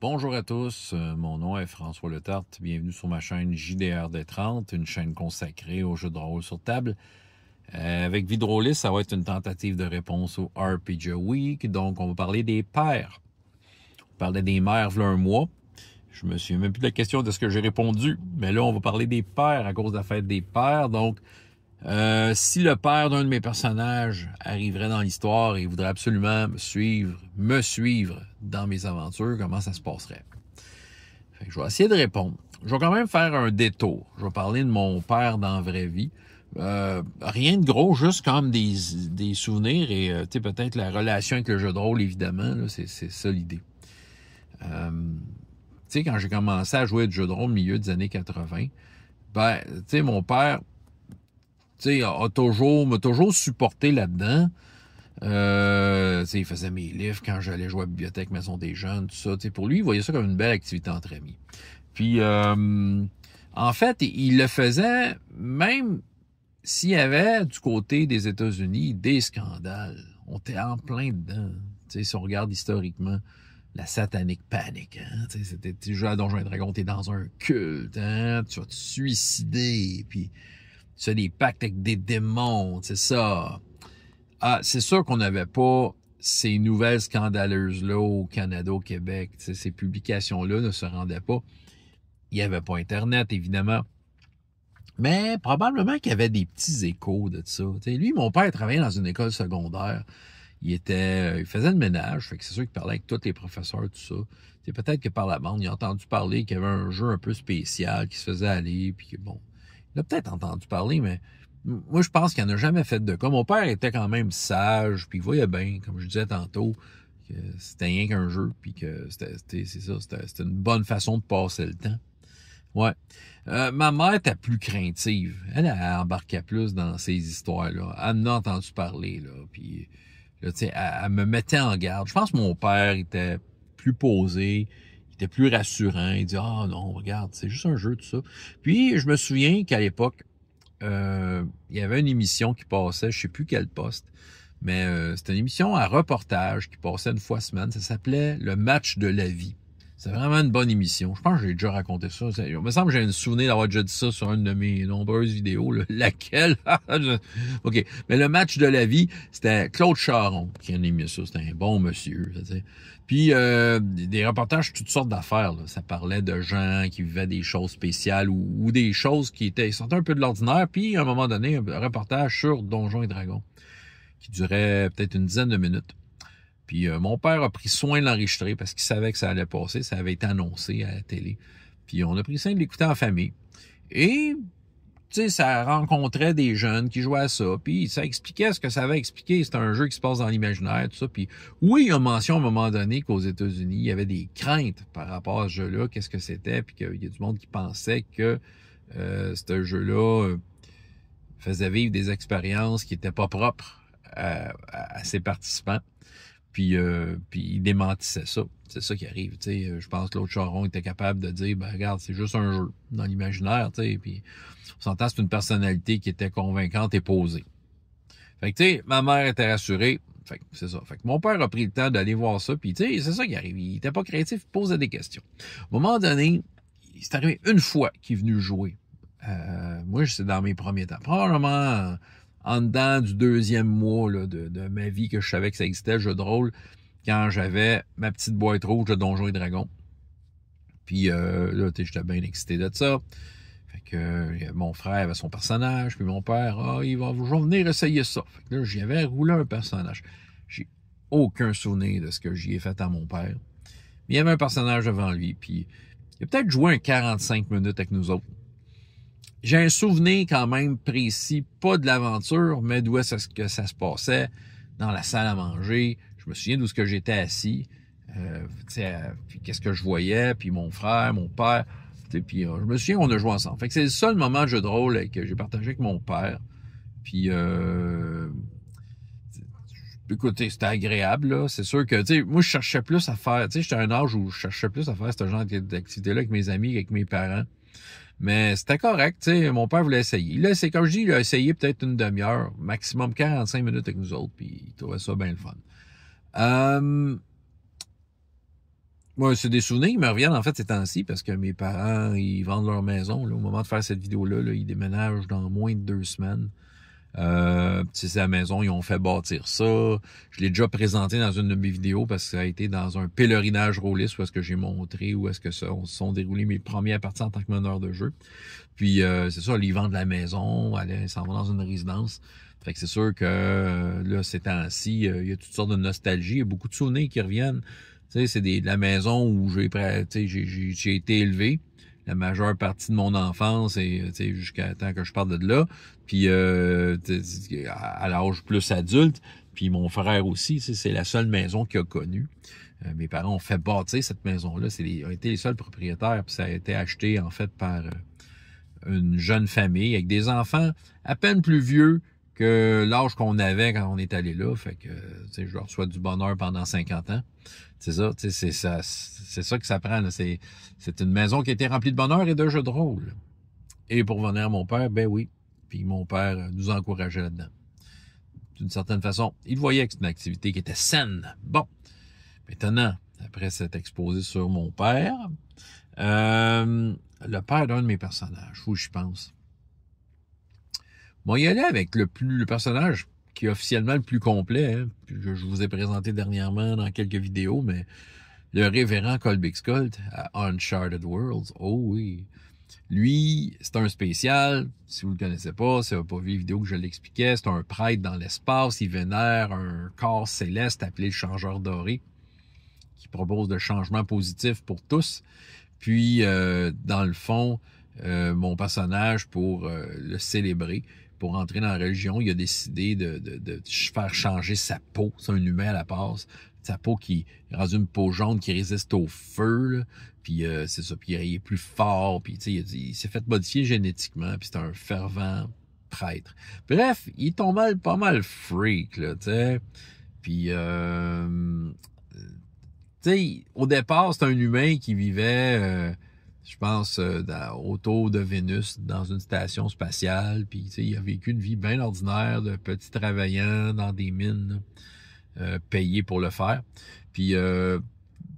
Bonjour à tous, mon nom est François Letarte. Bienvenue sur ma chaîne JDR-D30, une chaîne consacrée aux jeux de rôle sur table. Avec Vidrolis, ça va être une tentative de réponse au RPG Week. Donc, on va parler des pairs. On parlait des mères v'là un mois. Je me souviens même plus de la question de ce que j'ai répondu. Mais là, on va parler des pairs à cause de la fête des pairs. Donc, si le père d'un de mes personnages arriverait dans l'histoire et voudrait absolument me suivre dans mes aventures, comment ça se passerait? Fait que je vais essayer de répondre. Je vais quand même faire un détour. Je vais parler de mon père dans la vraie vie. Rien de gros, juste comme des souvenirs et peut-être la relation avec le jeu de rôle, évidemment. Là, c'est ça l'idée. Quand j'ai commencé à jouer du jeu de rôle au milieu des années 80, mon père m'a toujours supporté là-dedans. Il faisait mes livres quand j'allais jouer à la bibliothèque Maison des Jeunes, tout ça. Pour lui, il voyait ça comme une belle activité entre amis. Puis, en fait, il le faisait même s'il y avait du côté des États-Unis des scandales. On était en plein dedans. Si on regarde historiquement, la satanic panic. Hein? Tu joues à Donjons et Dragons, t'es dans un culte. Hein? Tu vas te suicider. Puis, tu fais des pactes avec des démons. C'est ça. Ah, c'est sûr qu'on n'avait pas ces nouvelles scandaleuses-là au Canada, au Québec. Ces publications-là ne se rendaient pas. Il n'y avait pas Internet, évidemment. Mais probablement qu'il y avait des petits échos de ça. Lui, mon père travaillait dans une école secondaire. Il faisait le ménage, fait que c'est sûr qu'il parlait avec tous les professeurs, tout ça. Peut-être que par la bande, il a entendu parler qu'il y avait un jeu un peu spécial qui se faisait aller, puis que bon, il a peut-être entendu parler, mais moi, je pense qu'il n'en a jamais fait de cas. Mon père était quand même sage, puis il voyait bien, comme je disais tantôt, que c'était rien qu'un jeu, puis que c'était une bonne façon de passer le temps. Ouais. Ma mère était plus craintive. Elle embarquait plus dans ces histoires-là. Elle en a entendu parler, là, puis là, elle me mettait en garde. Je pense que mon père était plus posé, il était plus rassurant. Il dit « Ah non, regarde, c'est juste un jeu, tout ça. » Puis, je me souviens qu'à l'époque, il y avait une émission qui passait, je sais plus quel poste, mais c'était une émission à reportage qui passait une fois semaine. Ça s'appelait « Le match de la vie ». C'est vraiment une bonne émission. Je pense que j'ai déjà raconté ça. Il me semble que j'ai un souvenir d'avoir déjà dit ça sur une de mes nombreuses vidéos. Là. Laquelle? OK. Mais le match de la vie, c'était Claude Charon qui animait ça. C'était un bon monsieur. Puis des reportages, toutes sortes d'affaires. Là. Ça parlait de gens qui vivaient des choses spéciales ou des choses qui sortaient un peu de l'ordinaire. Puis à un moment donné, un reportage sur Donjons et Dragons qui durait peut-être une dizaine de minutes. Puis mon père a pris soin de l'enregistrer parce qu'il savait que ça allait passer, ça avait été annoncé à la télé. Puis on a pris soin de l'écouter en famille. Et, ça rencontrait des jeunes qui jouaient à ça, puis ça expliquait ce que ça avait expliqué. C'est un jeu qui se passe dans l'imaginaire, tout ça. Puis oui, il y a mention à un moment donné qu'aux États-Unis, il y avait des craintes par rapport à ce jeu-là, qu'est-ce que c'était, puis qu'il y a du monde qui pensait que ce jeu-là faisait vivre des expériences qui n'étaient pas propres à ses participants. Puis il démentissait ça. C'est ça qui arrive. Je pense que l'autre Charon était capable de dire regarde, c'est juste un jeu dans l'imaginaire, puis on s'entend, c'est une personnalité qui était convaincante et posée. Fait que ma mère était rassurée. Fait que c'est ça. Fait que mon père a pris le temps d'aller voir ça, puis c'est ça qui arrive. Il était pas créatif, il posait des questions. À un moment donné, c'est arrivé une fois qu'il est venu jouer. Moi, c'est dans mes premiers temps. Probablement en dedans du deuxième mois là, de ma vie que je savais que ça existait, le jeu de rôle, quand j'avais ma petite boîte rouge de Donjons et Dragons. Puis là, j'étais bien excité de ça. Fait que mon frère avait son personnage, puis mon père, je vais venir essayer ça. Fait que là, j'y avais roulé un personnage. J'ai aucun souvenir de ce que j'y ai fait à mon père. Mais il y avait un personnage devant lui, puis il a peut-être joué un 45 minutes avec nous autres. J'ai un souvenir quand même précis, pas de l'aventure, mais d'où est-ce que ça se passait, dans la salle à manger. Je me souviens d'où ce que j'étais assis, puis qu'est-ce que je voyais, puis mon frère, mon père, puis je me souviens qu'on a joué ensemble. Fait que c'est le seul moment de jeu de rôle que j'ai partagé avec mon père. Puis écoutez, c'était agréable, là. C'est sûr que, moi, je cherchais plus à faire, j'étais à un âge où je cherchais plus à faire ce genre d'activité-là avec mes amis, avec mes parents. Mais c'était correct, mon père voulait essayer. Là, c'est comme je dis, il a essayé peut-être une demi-heure, maximum 45 minutes avec nous autres, puis il trouvait ça bien le fun. Moi, c'est des souvenirs qui me reviennent en fait ces temps-ci parce que mes parents, ils vendent leur maison. Là, au moment de faire cette vidéo-là, là, ils déménagent dans moins de 2 semaines. C'est la maison, ils ont fait bâtir ça. Je l'ai déjà présenté dans une de mes vidéos parce que ça a été dans un pèlerinage rôliste où est-ce que j'ai montré où est-ce que se sont déroulés mes premières parties en tant que meneur de jeu. Puis c'est ça, ils vendent la maison, ils s'en vont dans une résidence. Fait que c'est sûr que là, ces temps-ci, il y a toutes sortes de nostalgie, il y a beaucoup de souvenirs qui reviennent. Tu sais, c'est de la maison où j'ai été élevé la majeure partie de mon enfance et jusqu'à temps que je parte de là. Puis à l'âge plus adulte, puis mon frère aussi, c'est la seule maison qu'il a connue. Mes parents ont fait bâtir cette maison-là. Ont été les seuls propriétaires. Puis ça a été acheté en fait par une jeune famille avec des enfants à peine plus vieux que l'âge qu'on avait quand on est allé là. Fait que je leur souhaite du bonheur pendant 50 ans. C'est ça, c'est ça que ça prend. Là. C'est une maison qui a été remplie de bonheur et de jeux de rôle. Et pour venir à mon père, ben oui. Puis mon père nous encourageait là-dedans. D'une certaine façon, il voyait que c'était une activité qui était saine. Bon, maintenant, après s'être exposé sur mon père, le père d'un de mes personnages, où je pense. Bon, il y allait avec le personnage qui est officiellement le plus complet, hein, que je vous ai présenté dernièrement dans quelques vidéos, mais le révérend Colby Scott à Uncharted Worlds, oh oui. Lui, c'est un spécial, si vous le connaissez pas, si vous n'avez pas vu les vidéos que je l'expliquais, c'est un prêtre dans l'espace, il vénère un corps céleste appelé le changeur doré, qui propose de changements positifs pour tous. Puis, dans le fond, mon personnage, pour le célébrer, pour entrer dans la religion, il a décidé de faire changer sa peau. C'est un humain à la base. Sa peau qui est rendue une peau jaune qui résiste au feu. Là. Puis c'est ça. Puis il est plus fort. Puis il s'est fait modifier génétiquement. Puis c'est un fervent prêtre. Bref, il est pas mal freak, là, tu sais. Puis au départ, c'est un humain qui vivait je pense, autour de Vénus, dans une station spatiale. Puis, il a vécu une vie bien ordinaire de petit travaillant dans des mines, payé pour le faire. Puis, ouais,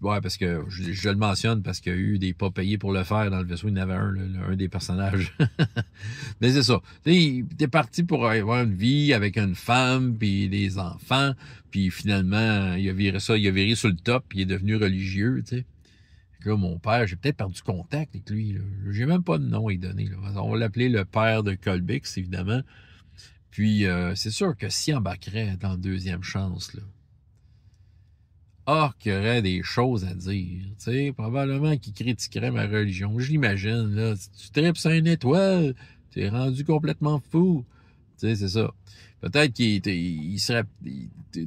parce que je le mentionne parce qu'il y a eu des pas payés pour le faire dans le vaisseau. Il y en avait un des personnages. Mais c'est ça. Il était parti pour avoir une vie avec une femme, puis des enfants. Puis finalement, il a viré sur le top, puis il est devenu religieux, tu sais. Là, mon père, j'ai peut-être perdu contact avec lui. Là. J'ai même pas de nom à lui donner. Là. On va l'appeler le père de Colbix, évidemment. Puis, c'est sûr que s'il embarquerait dans deuxième chance, là, qu'il y aurait des choses à dire. Tu sais, probablement qu'il critiquerait ma religion. Je l'imagine, là. Si tu tripes sur une étoile, t'es rendu complètement fou. Tu sais, c'est ça. Peut-être qu'il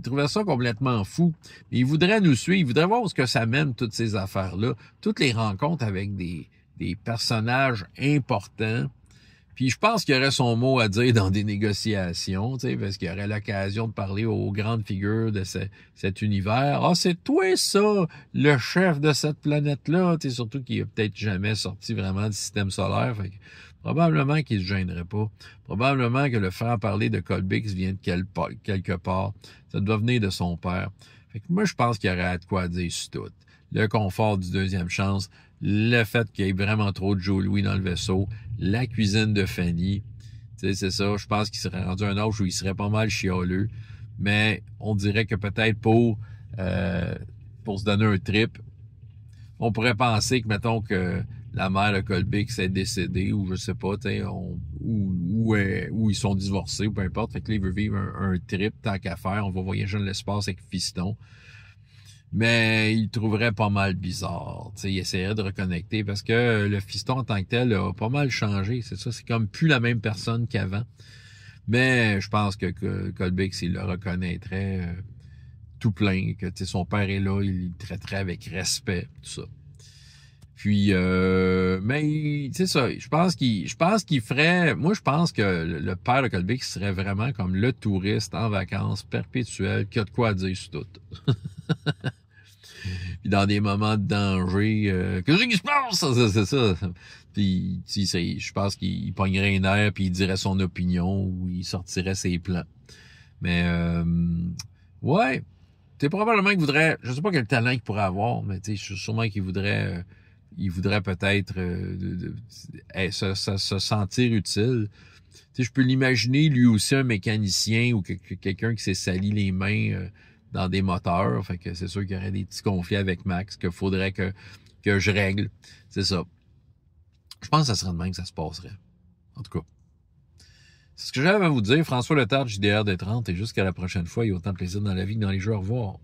trouverait ça complètement fou. Mais il voudrait nous suivre. Il voudrait voir où est-ce que ça mène, toutes ces affaires-là. Toutes les rencontres avec des personnages importants. Puis je pense qu'il y aurait son mot à dire dans des négociations, tu sais, parce qu'il y aurait l'occasion de parler aux grandes figures de cet univers. Ah, c'est toi ça, le chef de cette planète-là. Tu sais, surtout qu'il a peut-être jamais sorti vraiment du système solaire. Fait que probablement qu'il se gênerait pas. Probablement que le faire parler de Colbix vient de quelque part. Ça doit venir de son père. Fait que moi, je pense qu'il y aurait de quoi dire sur tout. Le confort du deuxième chance, le fait qu'il y ait vraiment trop de Joe Louis dans le vaisseau, la cuisine de Fanny. Tu sais, c'est ça. Je pense qu'il serait rendu à un âge où il serait pas mal chialeux. Mais on dirait que peut-être pour se donner un trip, on pourrait penser que, mettons, que la mère de Colbix est décédée, ou je sais pas, tu sais, ou ils sont divorcés, ou peu importe. Fait que là, il veut vivre un trip tant qu'à faire. On va voyager dans l'espace avec Fiston. Mais il trouverait pas mal bizarre. Tu sais, il essaierait de reconnecter parce que le Fiston en tant que tel a pas mal changé. C'est ça, c'est comme plus la même personne qu'avant. Mais je pense que Colbix, il le reconnaîtrait tout plein, que tu sais, son père est là, il le traiterait avec respect, tout ça. Puis, mais c'est ça. Je pense qu'il ferait. Moi, je pense que le père de Colbix serait vraiment comme le touriste en vacances perpétuel qui a de quoi dire sur tout. Puis dans des moments de danger, qu'est-ce qui se passe? C'est ça. Puis, je pense qu'il pognerait un air puis il dirait son opinion ou il sortirait ses plans. Mais, ouais. sais, probablement qu'il voudrait, je sais pas quel talent il pourrait avoir, mais tu sais, sûrement qu'il voudrait, il voudrait peut-être se sentir utile. Tu sais, je peux l'imaginer, lui aussi, un mécanicien ou quelqu'un qui s'est sali les mains dans des moteurs. Fait que c'est sûr qu'il y aurait des petits conflits avec Max qu'il faudrait que je règle. C'est ça. Je pense que ça serait de même que ça se passerait. En tout cas. C'est ce que j'avais à vous dire. François Letard, JDR des 30, et jusqu'à la prochaine fois, il y a autant de plaisir dans la vie que dans les jeux. Au revoir.